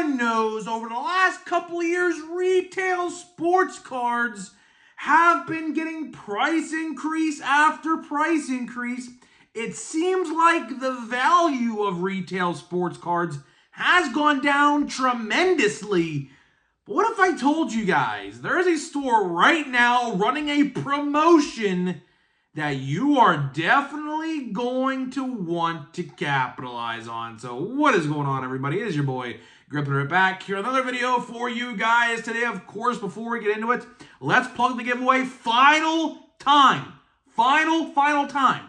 everyone knows over the last couple of years, retail sports cards have been getting price increase after price increase. It seems like the value of retail sports cards has gone down tremendously. But what if I told you guys there is a store right now running a promotion that you are definitely going to want to capitalize on? So what is going on, everybody? It is your boy Gripping It Back here. Another video for you guys today. Of course, before we get into it, let's plug the giveaway. Final time. Final time.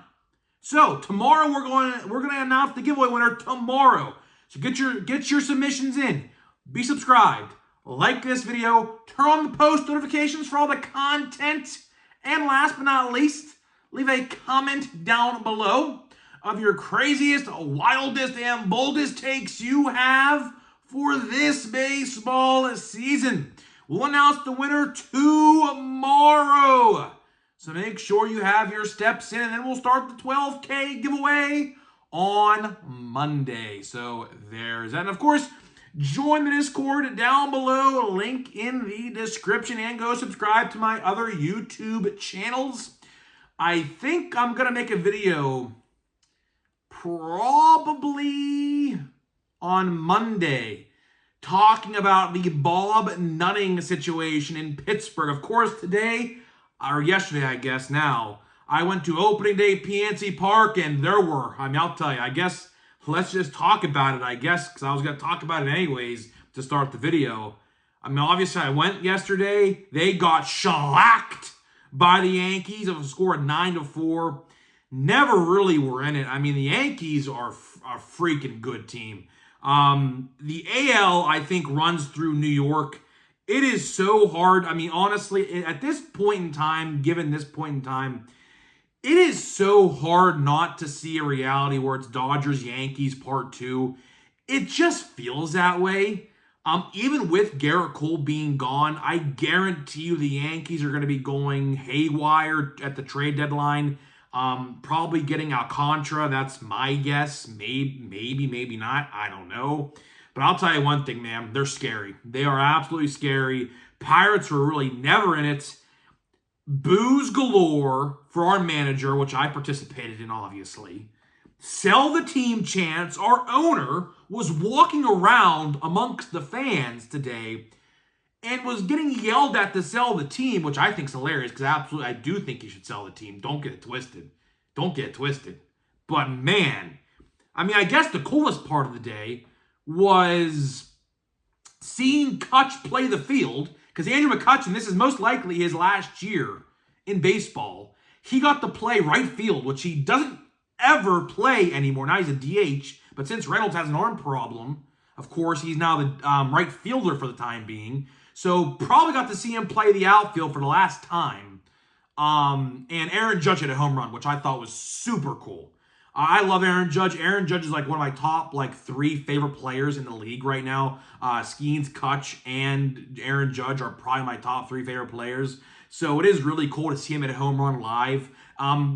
So tomorrow we're gonna announce the giveaway winner tomorrow. So get your submissions in. Be subscribed. Like this video. Turn on the post notifications for all the content. And last but not least, leave a comment down below of your craziest, wildest, and boldest takes you have for this baseball season. We'll announce the winner tomorrow. So make sure you have your steps in, and then we'll start the 12K giveaway on Monday. So there's that. And of course, join the Discord down below, link in the description, and go subscribe to my other YouTube channels. I think I'm going to make a video probably on Monday talking about the Bob Nutting situation in Pittsburgh. Of course, today, or yesterday, I guess now, I went to opening day PNC Park, and there were, I'll tell you, I guess, let's just talk about it, I guess, because I was going to talk about it anyways to start the video. Obviously, I went yesterday. They got shellacked by the Yankees of a score of 9-4. Never really were in it. The Yankees are a freaking good team. The AL, I think, runs through New York. It is so hard. Honestly, at this point in time, given this point in time, it is so hard not to see a reality where it's Dodgers-Yankees Part 2. It just feels that way. Even with Garrett Cole being gone, I guarantee you the Yankees are going to be going haywire at the trade deadline. Probably getting Alcantara. That's my guess. Maybe not. I don't know. But I'll tell you one thing, man. They're scary. They are absolutely scary. Pirates were really never in it. Boos galore for our manager, which I participated in, obviously. Sell the team chance. Our owner was walking around amongst the fans today and was getting yelled at to sell the team, which I think is hilarious because I do think you should sell the team. Don't get it twisted. Don't get it twisted. But man, I guess the coolest part of the day was seeing Kutch play the field, because Andrew McCutchen, this is most likely his last year in baseball. He got to play right field, which he doesn't ever play anymore. Now he's a DH, but since Reynolds has an arm problem, of course, he's now the right fielder for the time being. So probably got to see him play the outfield for the last time. And Aaron Judge hit a home run, which I thought was super cool. I love Aaron Judge. Aaron Judge is like one of my top 3 favorite players in the league right now. Skeens, Kutch, and Aaron Judge are probably my top 3 favorite players. So it is really cool to see him at a home run live.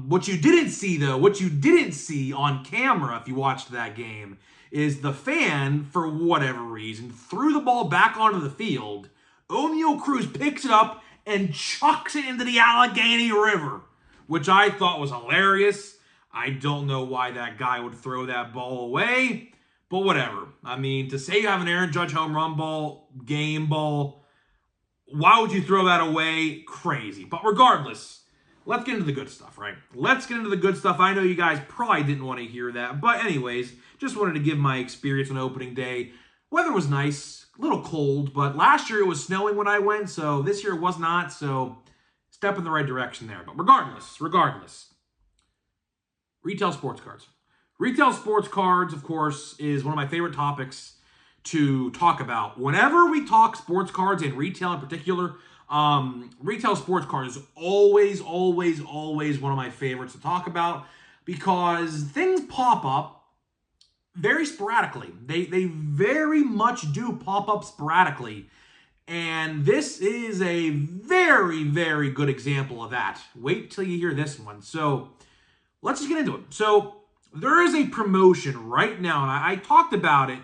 What you didn't see, though, what you didn't see on camera if you watched that game is the fan, for whatever reason, threw the ball back onto the field. O'Neal Cruz picks it up and chucks it into the Allegheny River, which I thought was hilarious. I don't know why that guy would throw that ball away, but whatever. To say you have an Aaron Judge home run ball, game ball, why would you throw that away? Crazy. But regardless, let's get into the good stuff, right? Let's get into the good stuff. I know you guys probably didn't want to hear that, but anyways, just wanted to give my experience on opening day. Weather was nice, a little cold, but last year it was snowing when I went, so this year it was not, so step in the right direction there. But regardless, retail sports cards. Retail sports cards, of course, is one of my favorite topics to talk about. Whenever we talk sports cards, and retail in particular, retail sports cards is always one of my favorites to talk about because things pop up very sporadically. They very much do pop up sporadically. And this is a very good example of that. Wait till you hear this one. So let's just get into it. So there is a promotion right now, and I talked about it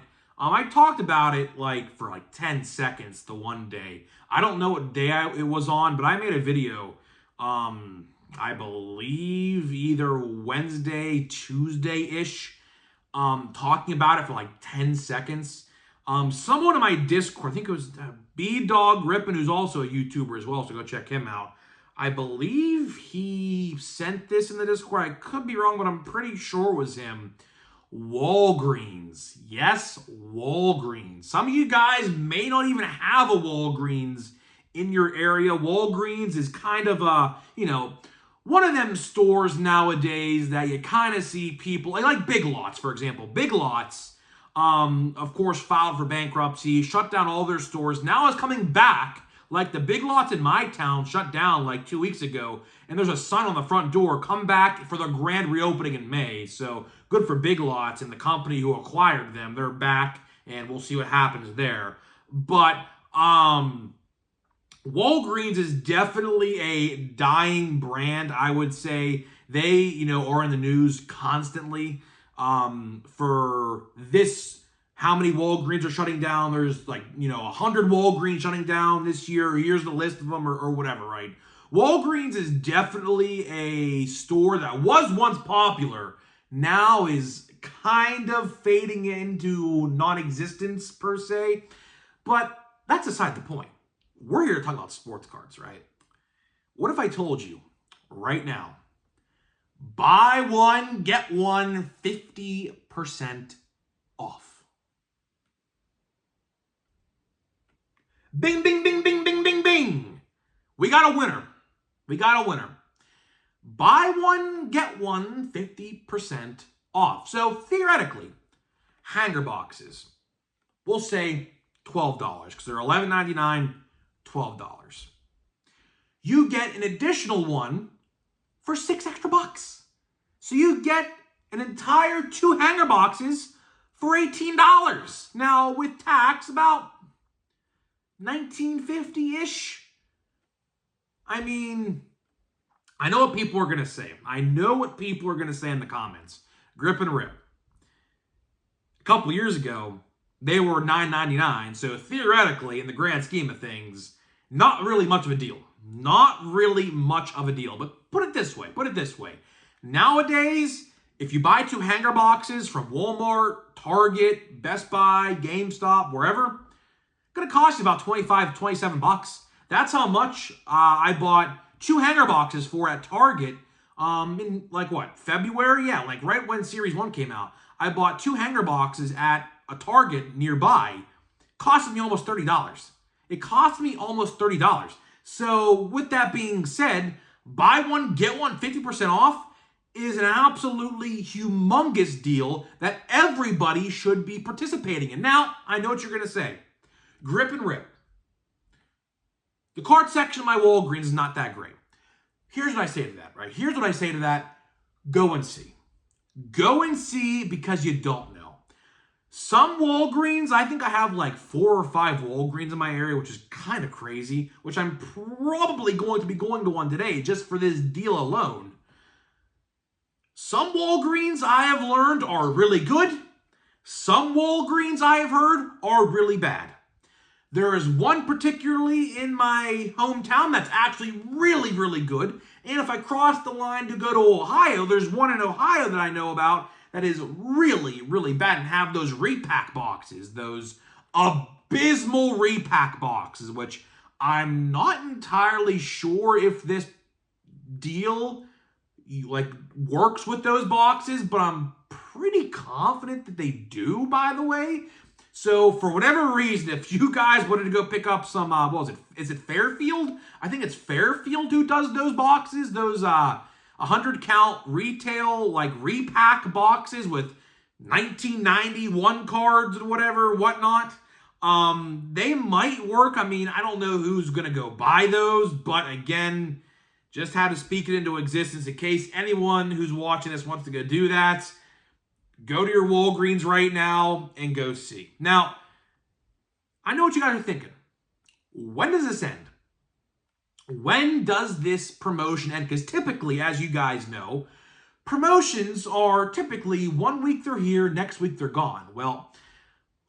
I talked about it like for like 10 seconds the one day. I don't know what day it was on, but I made a video, I believe either Wednesday, Tuesday-ish, talking about it for like 10 seconds. Someone in my Discord, I think it was B-Dog Rippin, who's also a YouTuber as well, so go check him out. I believe he sent this in the Discord. I could be wrong, but I'm pretty sure it was him. Walgreens. Yes, Walgreens. Some of you guys may not even have a Walgreens in your area. Walgreens is kind of a, one of them stores nowadays that you kind of see people, like Big Lots, for example. Big Lots, of course, filed for bankruptcy, shut down all their stores. Now it's coming back. Like the Big Lots in my town shut down like 2 weeks ago, and there's a sign on the front door, come back for the grand reopening in May. So good for Big Lots and the company who acquired them. They're back, and we'll see what happens there. But Walgreens is definitely a dying brand, I would say. They, are in the news constantly for this. How many Walgreens are shutting down? There's like, 100 Walgreens shutting down this year. Here's the list of them or whatever, right? Walgreens is definitely a store that was once popular, now is kind of fading into non-existence per se. But that's aside the point. We're here to talk about sports cards, right? What if I told you right now, buy one, get one 50% off? Bing, bing, bing, bing, bing, bing, bing. We got a winner. We got a winner. Buy one, get one 50% off. So theoretically, hanger boxes, we'll say $12 because they're $11.99, $12. You get an additional one for $6 extra. So you get an entire 2 hanger boxes for $18. Now with tax, about $19.50-ish. I mean, I know what people are going to say. I know what people are going to say in the comments. Grip and rip. A couple years ago, they were $9.99. So theoretically, in the grand scheme of things, not really much of a deal. Not really much of a deal. But put it this way. Nowadays, if you buy 2 hanger boxes from Walmart, Target, Best Buy, GameStop, wherever, going to cost you about $25 to $27. That's how much I bought 2 hanger boxes for at Target in February? Yeah, like right when Series 1 came out. I bought 2 hanger boxes at a Target nearby. Costed me almost $30. It cost me almost $30. So with that being said, buy one, get one 50% off is an absolutely humongous deal that everybody should be participating in. Now, I know what you're going to say. Grip and rip. The card section of my Walgreens is not that great. Here's what I say to that, right? Here's what I say to that. Go and see. Go and see because you don't know. Some Walgreens, I think I have like 4 or 5 Walgreens in my area, which is kind of crazy, which I'm probably going to be going to one today just for this deal alone. Some Walgreens I have learned are really good. Some Walgreens I have heard are really bad. There is one particularly in my hometown that's actually really, really good. And if I cross the line to go to Ohio, there's one in Ohio that I know about that is really, really bad and have those repack boxes, those abysmal repack boxes, which I'm not entirely sure if this deal works with those boxes, but I'm pretty confident that they do, by the way. So for whatever reason, if you guys wanted to go pick up some, what was it? Is it Fairfield? I think it's Fairfield who does those boxes, those 100 count retail repack boxes with 1991 cards and whatnot. They might work. I mean, I don't know who's going to go buy those, but again, just had to speak it into existence in case anyone who's watching this wants to go do that. Go to your Walgreens right now and go see. Now, I know what you guys are thinking. When does this end? When does this promotion end? Because typically, as you guys know, promotions are typically 1 week they're here, next week they're gone. Well,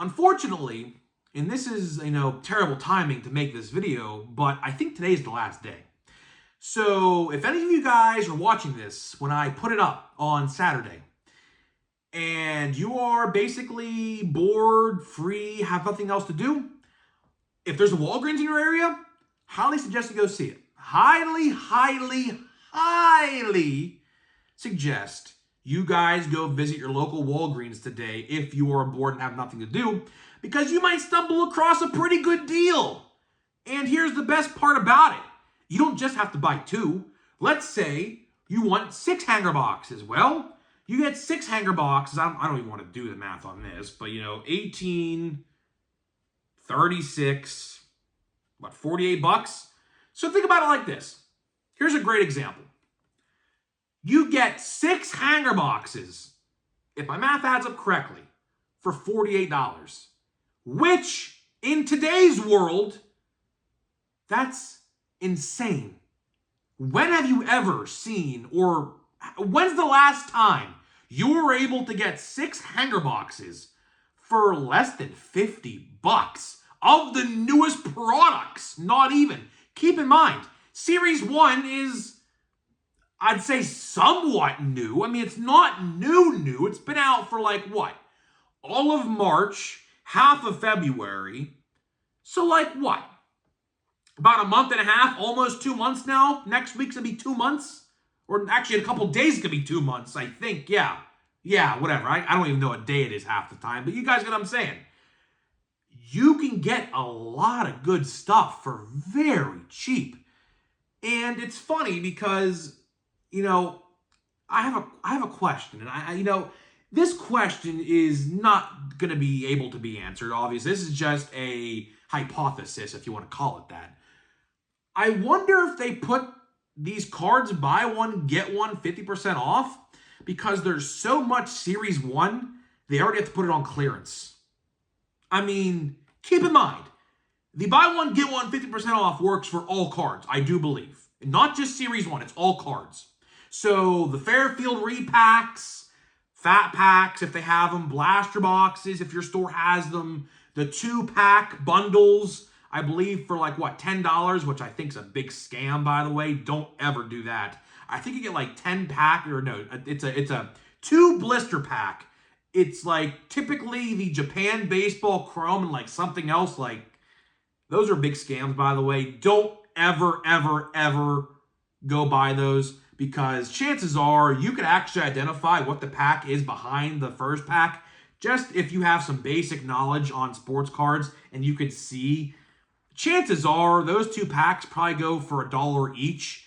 Unfortunately, and this is, terrible timing to make this video, but I think today is the last day. So if any of you guys are watching this when I put it up on Saturday, and you are basically bored, free, have nothing else to do, if there's a Walgreens in your area, highly suggest you go see it. Highly, highly, highly suggest you guys go visit your local Walgreens today if you are bored and have nothing to do, because you might stumble across a pretty good deal. And here's the best part about it. You don't just have to buy 2. Let's say you want 6 hanger boxes. Well, you get 6 hanger boxes. I don't even want to do the math on this, but 18, 36, what, $48? So think about it like this. Here's a great example. You get 6 hanger boxes, if my math adds up correctly, for $48, which in today's world, that's insane. When have you ever seen, or when's the last time you were able to get 6 hanger boxes for less than $50 of the newest products? Not even. Keep in mind, Series 1 is, I'd say, somewhat new. I mean, it's not new. It's been out for like, what? All of March, half of February. So like what? About a month and a half, almost 2 months now. Next week's gonna be 2 months. Or actually, in a couple days, it's gonna be 2 months, I think. Yeah, whatever. I don't even know what day it is half the time, but you guys get what I'm saying. You can get a lot of good stuff for very cheap. And it's funny because, I have a question, and I this question is not going to be able to be answered, obviously. This is just a hypothesis, if you want to call it that. I wonder if they put these cards, buy one, get one, 50% off, because there's so much Series 1, they already have to put it on clearance. I mean, keep in mind, the buy one, get one, 50% off works for all cards, I do believe. Not just Series 1, it's all cards. So the Fairfield repacks, Fat Packs if they have them, blaster boxes if your store has them, the 2-pack bundles, I believe for like, what, $10, which I think is a big scam, by the way. Don't ever do that. I think you get like 10-pack, or no, it's a 2 blister pack. It's like typically the Japan Baseball Chrome and like something else. Like, those are big scams, by the way. Don't ever, ever, ever go buy those, because chances are you could actually identify what the pack is behind the first pack, just if you have some basic knowledge on sports cards, and you could see. Chances are those 2 packs probably go for $1 each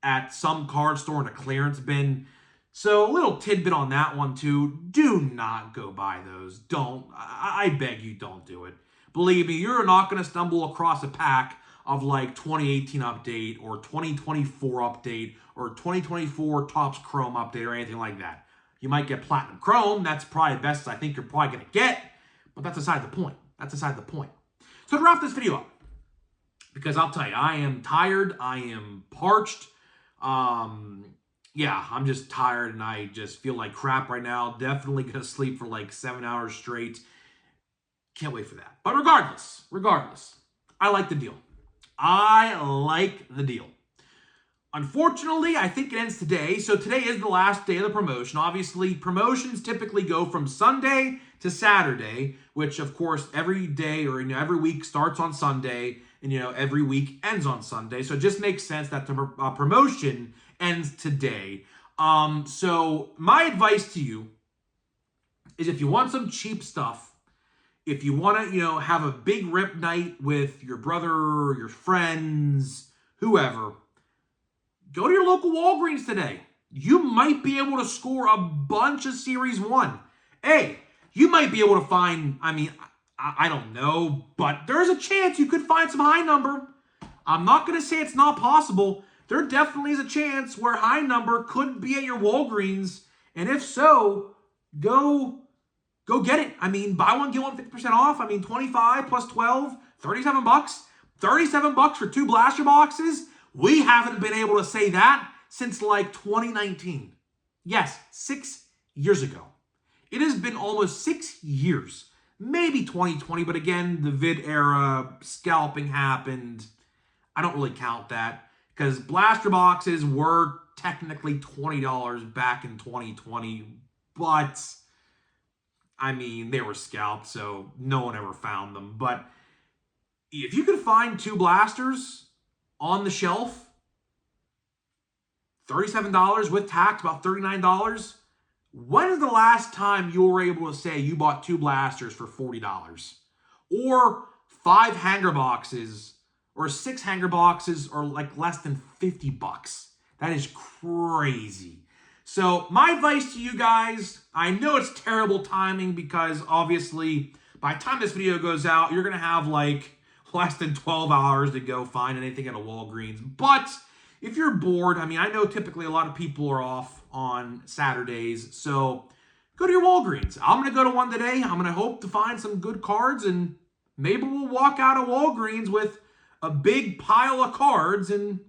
at some card store in a clearance bin. So a little tidbit on that one too. Do not go buy those. Don't. I beg you, don't do it. Believe me, you're not going to stumble across a pack of like 2018 update or 2024 update or 2024 Topps Chrome update or anything like that. You might get Platinum Chrome. That's probably the best I think you're probably going to get. But that's aside the point. So to wrap this video up, because I'll tell you, I am tired. I am parched. Yeah, I'm just tired and I just feel like crap right now. Definitely going to sleep for like 7 hours straight. Can't wait for that. But regardless, I like the deal. Unfortunately, I think it ends today. So today is the last day of the promotion. Obviously, promotions typically go from Sunday to Saturday, which of course every day or every week starts on Sunday and every week ends on Sunday. So it just makes sense that the promotion ends today. So my advice to you is, if you want some cheap stuff, if you want to, have a big rip night with your brother, your friends, whoever, go to your local Walgreens today. You might be able to score a bunch of Series 1. Hey, you might be able to find, I don't know, but there's a chance you could find some high number. I'm not going to say it's not possible. There definitely is a chance where high number could be at your Walgreens. And if so, go get it. Buy one, get one 50% off. 25 plus 12, $37. $37 for 2 blaster boxes. We haven't been able to say that since like 2019. Yes, 6 years ago. It has been almost 6 years maybe 2020, but again, the vid era, scalping happened. I don't really count that because blaster boxes were technically $20 back in 2020, but I mean, they were scalped, so no one ever found them. But if you could find 2 blasters on the shelf, $37 with tax, about $39. When is the last time you were able to say you bought 2 blasters for $40? Or 5 hanger boxes, or 6 hanger boxes, or like less than $50? That is crazy. So my advice to you guys, I know it's terrible timing because obviously by the time this video goes out, you're going to have like less than 12 hours to go find anything at a Walgreens. But if you're bored, I mean, I know typically a lot of people are off on Saturdays, so go to your Walgreens. I'm going to go to one today. I'm going to hope to find some good cards, and maybe we'll walk out of Walgreens with a big pile of cards and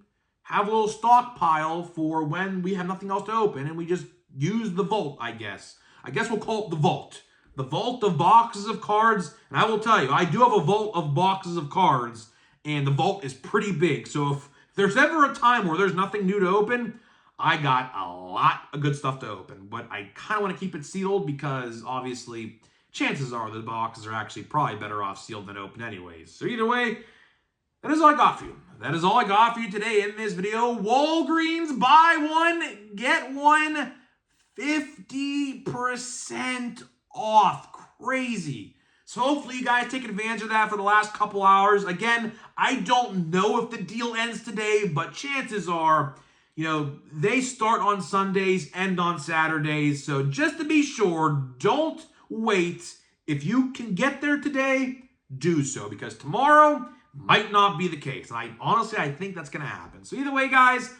have a little stockpile for when we have nothing else to open, and we just use the vault, I guess. I guess we'll call it the vault. The vault of boxes of cards, and I will tell you, I do have a vault of boxes of cards, and the vault is pretty big, so if there's ever a time where there's nothing new to open, I got a lot of good stuff to open. But I kind of want to keep it sealed because, obviously, chances are the boxes are actually probably better off sealed than open anyways. So either way, that is all I got for you. That is all I got for you today in this video. Walgreens, buy one, get one, 50% off. Crazy. So hopefully you guys take advantage of that for the last couple hours. Again, I don't know if the deal ends today, but chances are, you know, they start on Sundays, end on Saturdays. So just to be sure, don't wait. If you can get there today, do so, because tomorrow might not be the case. And I think that's going to happen. So either way, guys,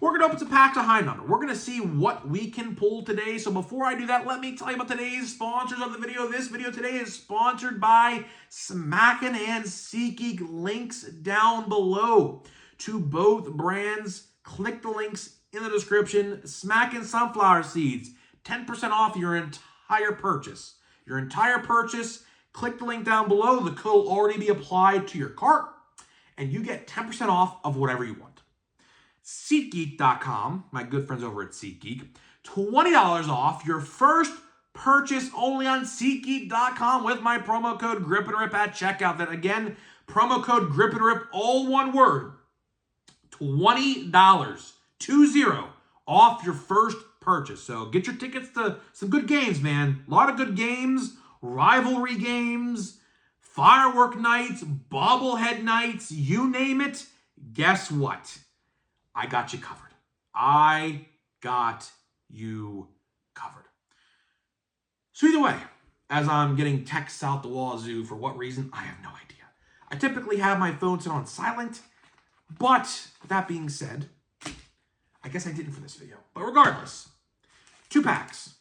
we're going to open some packs of high number. We're going to see what we can pull today. So before I do that, let me tell you about today's sponsors of the video. This video today is sponsored by Smackin' and SeatGeek. Links down below to both brands. Click the links in the description. Smackin' Sunflower Seeds, 10% off your entire purchase. Your entire purchase, click the link down below. The code will already be applied to your cart, and you get 10% off of whatever you want. SeatGeek.com, my good friends over at SeatGeek, $20 off your first purchase only on SeatGeek.com with my promo code GRIPANDRIP at checkout. That again, promo code GRIPANDRIP, all one word, $20, 20, off your first purchase. So get your tickets to some good games, man. A lot of good games, rivalry games, firework nights, bobblehead nights, you name it. Guess what? I got you covered. I got you covered. So either way, as I'm getting texts out the wazoo, for what reason, I have no idea. I typically have my phone set on silent, but with that being said, I guess I didn't for this video. But regardless, 2 packs.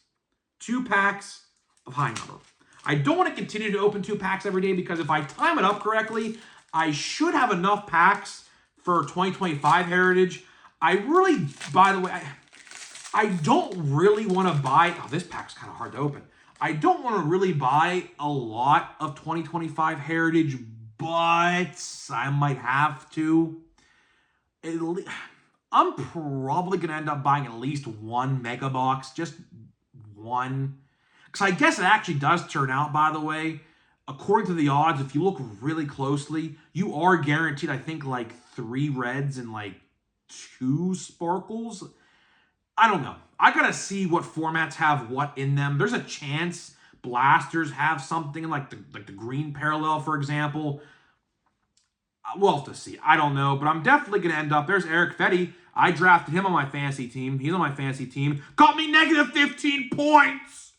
2 packs of high number. I don't want to continue to open 2 packs every day because if I time it up correctly, I should have enough packs for 2025 Heritage. I really, by the way, I don't really want to buy, oh, this pack's kind of hard to open. I don't want to really buy a lot of 2025 Heritage, but I might have to. I'm probably going to end up buying at least 1 mega box, just 1. Because I guess it actually does turn out, by the way, according to the odds, if you look really closely, you are guaranteed, I think, like 3 reds and like 2 sparkles. I don't know. I gotta see what formats have what in them. There's a chance blasters have something like the green parallel, for example. We'll have to see. I don't know, but I'm definitely gonna end up. There's Eric Fetty. I drafted him on my fantasy team. He's on my fantasy team. Got me negative 15 points.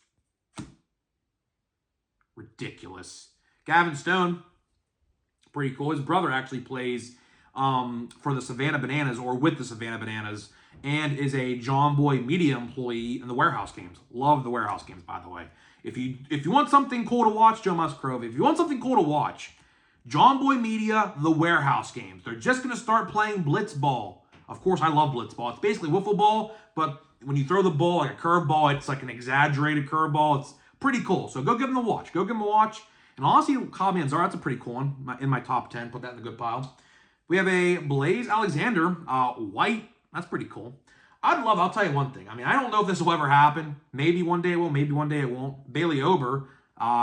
Ridiculous. Gavin Stone, pretty cool. His brother actually plays for the Savannah Bananas, or with the Savannah Bananas, and is a John Boy media employee in the warehouse games. Love the warehouse games, by the way. If you want something cool to watch, Joe Musgrove, if you want something cool to watch, John Boy Media, the warehouse games. They're just going to start playing Blitzball. Of course, I love Blitzball. It's basically wiffle ball, but when you throw the ball like a curveball, it's like an exaggerated curveball. It's pretty cool. So go give them a watch. Go give them a watch. And honestly, Kyle Manzar, that's a pretty cool one in my top 10. Put that in the good pile. We have a Blaze Alexander, white. That's pretty cool. I'll tell you one thing. I mean, I don't know if this will ever happen. Maybe one day it will, maybe one day it won't. Bailey Ober,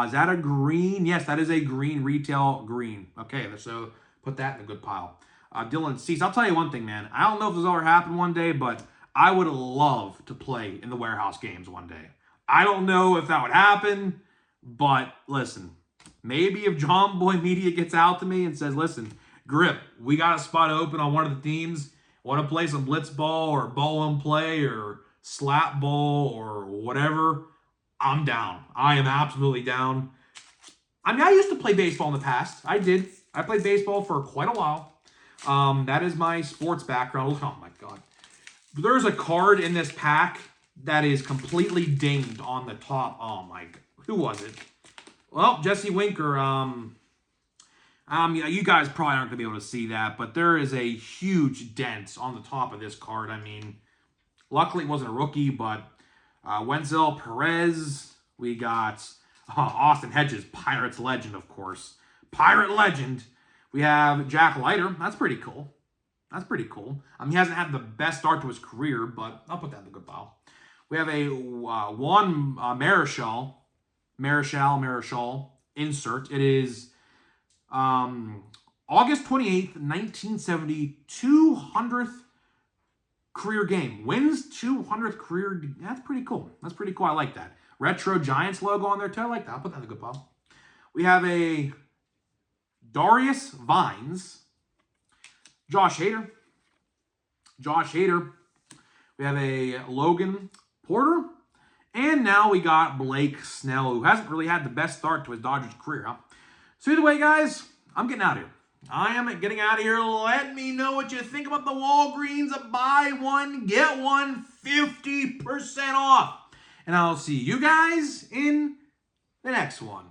is that a green? Yes, that is a green, retail green. Okay, so put that in the good pile. Dylan Cease, I'll tell you one thing, man. I don't know if this will ever happen one day, but I would love to play in the warehouse games one day. I don't know if that would happen, but listen, maybe if John Boy Media gets out to me and says, listen, Grip, we got a spot open on one of the teams. Want to play some blitz ball or ball and play or slap ball or whatever, I'm down. I am absolutely down. I mean, I used to play baseball in the past. I did. I played baseball for quite a while. That is my sports background. Oh, my God. There's a card in this pack that is completely dinged on the top. Oh, my God. Who was it? Well, Jesse Winker. You guys probably aren't going to be able to see that, but there is a huge dent on the top of this card. I mean, luckily it wasn't a rookie, but Wenzel Perez. We got Austin Hedges, Pirates legend, of course. Pirate legend. We have Jack Leiter. That's pretty cool. That's pretty cool. He hasn't had the best start to his career, but I'll put that in the good pile. We have a Juan Marichal insert. It is August 28th, 1970, 200th career game. Wins 200th career. That's pretty cool. That's pretty cool. I like that. Retro Giants logo on there too. I like that. I'll put that in the good pile. We have a Darius Vines. Josh Hader. We have a Logan Porter. And now we got Blake Snell, who hasn't really had the best start to his Dodgers career, huh? So either way, guys, I'm getting out of here. I am getting out of here. Let me know what you think about the Walgreens buy one, get one, 50% off. And I'll see you guys in the next one.